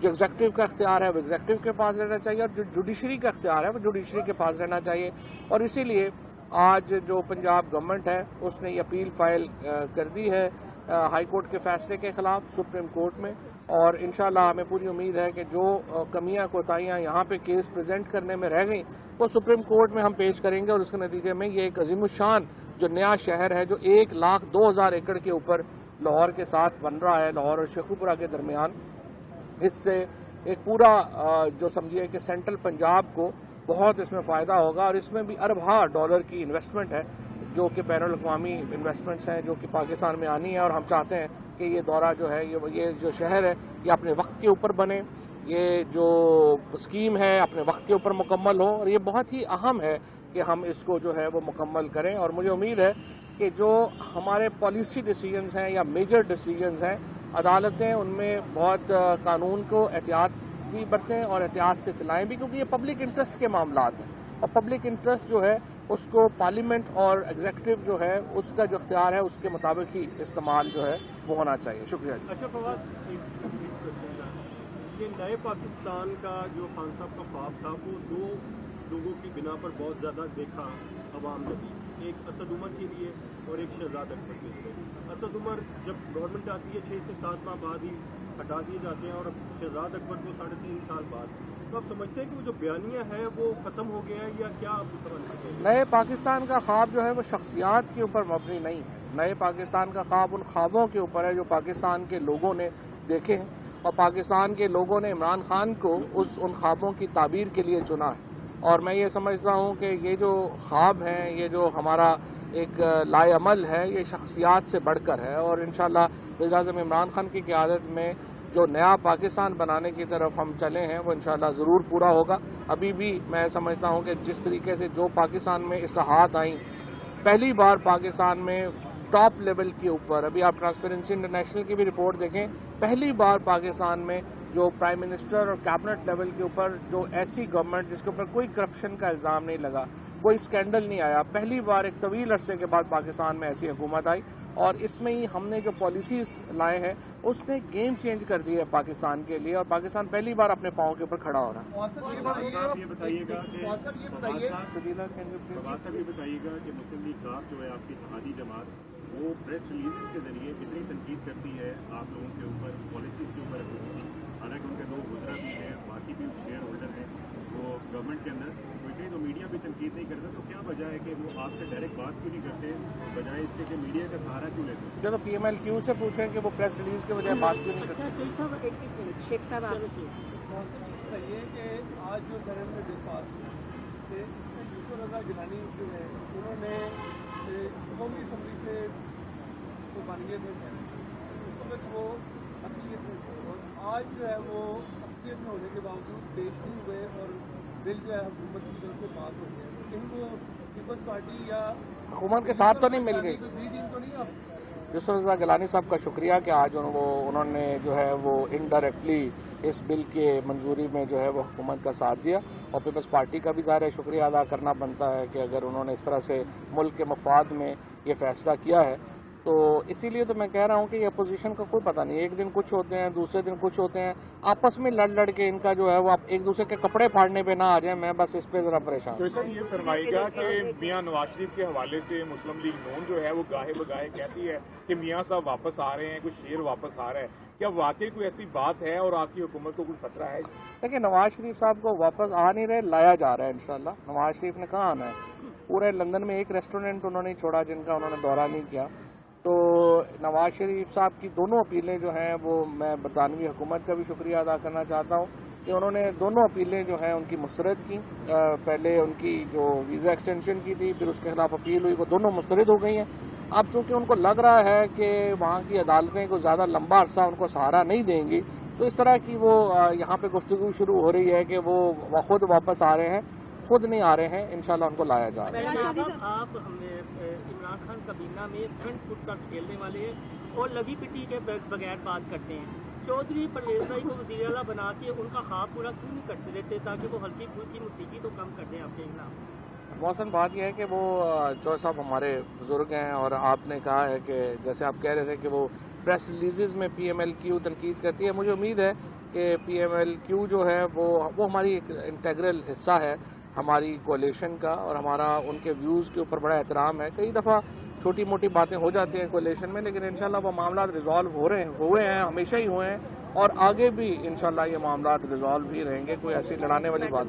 جو ایگزیکٹو کا اختیار ہے وہ ایگزیکٹو کے پاس رہنا چاہیے، اور جو جوڈیشری کا اختیار ہے وہ جوڈیشری کے پاس رہنا چاہیے. اور اسی لیے آج جو پنجاب گورنمنٹ ہے اس نے یہ اپیل فائل کر دی ہے ہائی کورٹ کے فیصلے کے خلاف سپریم کورٹ میں، اور انشاءاللہ ہمیں پوری امید ہے کہ جو کمیاں کوتاہیاں یہاں پہ کیس پریزنٹ کرنے میں رہ گئیں وہ سپریم کورٹ میں ہم پیش کریں گے، اور اس کے نتیجے میں یہ ایک عظیم الشان جو نیا شہر ہے جو 1,02,000 ایکڑ کے اوپر لاہور کے ساتھ بن رہا ہے، لاہور اور شیخوپورہ کے درمیان، اس سے ایک پورا جو سمجھیے کہ سینٹرل پنجاب کو بہت اس میں فائدہ ہوگا، اور اس میں بھی اربوں ڈالر کی انویسٹمنٹ ہے جو کہ بین الاقوامی انویسٹمنٹس ہیں جو کہ پاکستان میں آنی ہے، اور ہم چاہتے ہیں کہ یہ دورہ جو ہے یہ جو شہر ہے یہ اپنے وقت کے اوپر بنے، یہ جو اسکیم ہے اپنے وقت کے اوپر مکمل ہو، اور یہ بہت ہی اہم ہے کہ ہم اس کو جو ہے وہ مکمل کریں. اور مجھے امید ہے کہ جو ہمارے پالیسی ڈیسیجنز ہیں یا میجر ڈیسیجنز ہیں، عدالتیں ان میں بہت قانون کو احتیاط بھی برتیں اور احتیاط سے چلائیں بھی، کیونکہ یہ پبلک انٹرسٹ کے معاملات ہیں، اور پبلک انٹرسٹ جو ہے اس کو پارلیمنٹ اور ایگزیکٹو جو ہے اس کا جو اختیار ہے اس کے مطابق ہی استعمال جو ہے وہ ہونا چاہیے. شکریہ. اچھا فواد، یہ نئے پاکستان کا جو خان صاحب کا خواب تھا وہ دو لوگوں کی بنا پر بہت زیادہ دیکھا عوام نے بھی، ایک اسد عمر کے لیے اور ایک شہزاد اکبر کے لیے. اسد عمر جب گورنمنٹ آتی ہے 6 سے 7 ماہ بعد ہی ہٹا دیے جاتے ہیں، اور شہزاد اکبر کو 3.5 سال بعد. تو آپ سمجھتے ہیں کہ وہ جو بیانیہ ہے وہ ختم ہو گیا ہے یا کیا آپ سمجھتے ہیں؟ نئے پاکستان کا خواب جو ہے وہ شخصیات کے اوپر مبنی نہیں ہے. نئے پاکستان کا خواب ان خوابوں کے اوپر ہے جو پاکستان کے لوگوں نے دیکھے ہیں، اور پاکستان کے لوگوں نے عمران خان کو ان خوابوں کی تعبیر کے لیے چنا ہے. اور میں یہ سمجھتا ہوں کہ یہ جو خواب ہیں، یہ جو ہمارا ایک لائے عمل ہے، یہ شخصیات سے بڑھ کر ہے، اور انشاءاللہ وزیر اعظم عمران خان کی قیادت میں جو نیا پاکستان بنانے کی طرف ہم چلے ہیں وہ انشاءاللہ ضرور پورا ہوگا. ابھی بھی میں سمجھتا ہوں کہ جس طریقے سے جو پاکستان میں اصلاحات آئیں، پہلی بار پاکستان میں ٹاپ لیول کے اوپر، ابھی آپ ٹرانسپیرنسی انٹرنیشنل کی بھی رپورٹ دیکھیں، پہلی بار پاکستان میں جو پرائم منسٹر اور کیبنٹ لیول کے اوپر جو ایسی گورنمنٹ جس کے اوپر کوئی کرپشن کا الزام نہیں لگا، کوئی اسکینڈل نہیں آیا، پہلی بار ایک طویل عرصے کے بعد پاکستان میں ایسی حکومت آئی، اور اس میں ہی ہم نے جو پالیسیز لائے ہیں اس نے گیم چینج کر دی ہے پاکستان کے لیے، اور پاکستان پہلی بار اپنے پاؤں کے اوپر کھڑا ہو رہا ہے. یہ بتائیے گا کہ مسلم لیگ کاف جو ہے آپ کی اتحادی جماعت، وہ پریس ریلیزز کے ذریعے کتنی تنقید کرتی ہے آپ لوگوں کے اوپر، پالیسیز کے اوپر، حالانکہ ان کے دو وزراء بھی ہیں، باقی بھی شیئر ہولڈر ہیں وہ گورنمنٹ کے اندر، تو میڈیا بھی تنقید نہیں کرتا، تو کیا وجہ ہے کہ وہ آپ سے ڈائریکٹ بات کیوں نہیں کرتے بجائے اس کے کہ میڈیا کا سہارا کیوں لیتے ہیں؟ جب پی ایم ایل کیو سے پوچھیں کہ وہ پریس ریلیز کے بجائے بات کیوں نہیں کرتے. شیخ صاحب بتائیے کہ آج جو سرن میں بل پاس ہوا کہ اس میں یوسف رضا گیلانی جو ہے انہوں نے قومی اسمبلی سے وہ بن گئے تھے، اس وقت وہ اقلیت میں تھے، اور آج جو ہے وہ اقلیت میں ہونے کے باوجود پیش نہیں ہوئے اور بل جو ہے حکومت کی طرف سے پاس ہو گیا. کہیں وہ پیپلز پارٹی یا حکومت کے ساتھ تو نہیں مل گئی. بی ٹیم تو نہیں اب یوسف رضا گیلانی صاحب کا شکریہ کہ آج انہوں نے جو ہے وہ انڈائریکٹلی اس بل کے منظوری میں جو ہے وہ حکومت کا ساتھ دیا، اور پیپلز پارٹی کا بھی ظاہر ہے شکریہ ادا کرنا بنتا ہے کہ اگر انہوں نے اس طرح سے ملک کے مفاد میں یہ فیصلہ کیا ہے. تو اسی لیے تو میں کہہ رہا ہوں کہ یہ اپوزیشن کا کوئی پتہ نہیں، ایک دن کچھ ہوتے ہیں، دوسرے دن کچھ ہوتے ہیں، آپس میں لڑ کے ان کا جو ہے وہ ایک دوسرے کے کپڑے پھاڑنے پہ نہ آ جائیں. میں بس اس پہ ذرا پریشان تو سر یہ فرمائے گا کہ میاں نواز شریف کے حوالے سے مسلم لیگ نون جو ہے وہ گاہے بگاہے کہتی ہے کہ میاں صاحب واپس آ رہے ہیں، کچھ شیر واپس آ رہا ہے، کیا واقعی کوئی ایسی بات ہے اور آپ کی حکومت کو کوئی خطرہ ہے؟ دیکھیں نواز شریف صاحب کو واپس آ نہیں رہے، لایا جا رہا ہے انشاءاللہ. نواز شریف نے کہاں آنا ہے؟ پورے لندن میں ایک ریسٹورینٹ انہوں نے چھوڑا جن کا انہوں نے دورہ نہیں کیا. تو نواز شریف صاحب کی دونوں اپیلیں جو ہیں وہ میں برطانوی حکومت کا بھی شکریہ ادا کرنا چاہتا ہوں کہ انہوں نے دونوں اپیلیں جو ہیں ان کی مسترد کی. پہلے ان کی جو ویزا ایکسٹینشن کی تھی، پھر اس کے خلاف اپیل ہوئی، وہ دونوں مسترد ہو گئی ہیں. اب چونکہ ان کو لگ رہا ہے کہ وہاں کی عدالتیں کو زیادہ لمبا عرصہ ان کو سہارا نہیں دیں گی، تو اس طرح کی وہ یہاں پہ گفتگو شروع ہو رہی ہے کہ وہ خود واپس آ رہے ہیں. خود نہیں آ رہے ہیں، انشاءاللہ ان کو لایا جائے گا. آپ عمران خان کابینہ میں فرنٹ فٹ کا کھیلنے والے ہیں اور لگی پٹی کے بغیر بات کرتے ہیں. چودھری پرویز بھائی کو وزیر اعلیٰ بنا کے ان کا خواب پورا کیوں نہیں کرتے رہتے تاکہ وہ ہلکی پھلکی موسیقی تو کم کر دیں آپ کے خلاف؟ محسن بات یہ ہے کہ وہ چودھری صاحب ہمارے بزرگ ہیں، اور آپ نے کہا ہے کہ جیسے آپ کہہ رہے تھے کہ وہ پریس ریلیزز میں پی ایم ایل کیو تنقید کرتی ہے. مجھے امید ہے کہ PMLQ جو ہے وہ ہماری ایک انٹیگرل حصہ ہے ہماری کولیشن کا، اور ہمارا ان کے ویوز کے اوپر بڑا احترام ہے. کئی دفعہ چھوٹی موٹی باتیں ہو جاتی ہیں کولیشن میں، لیکن انشاءاللہ وہ معاملات ریزالو ہوئے ہیں، ہمیشہ ہی ہوئے ہیں، اور آگے بھی انشاءاللہ یہ معاملات ریزالو ہی رہیں گے. کوئی ایسی لڑانے والی بات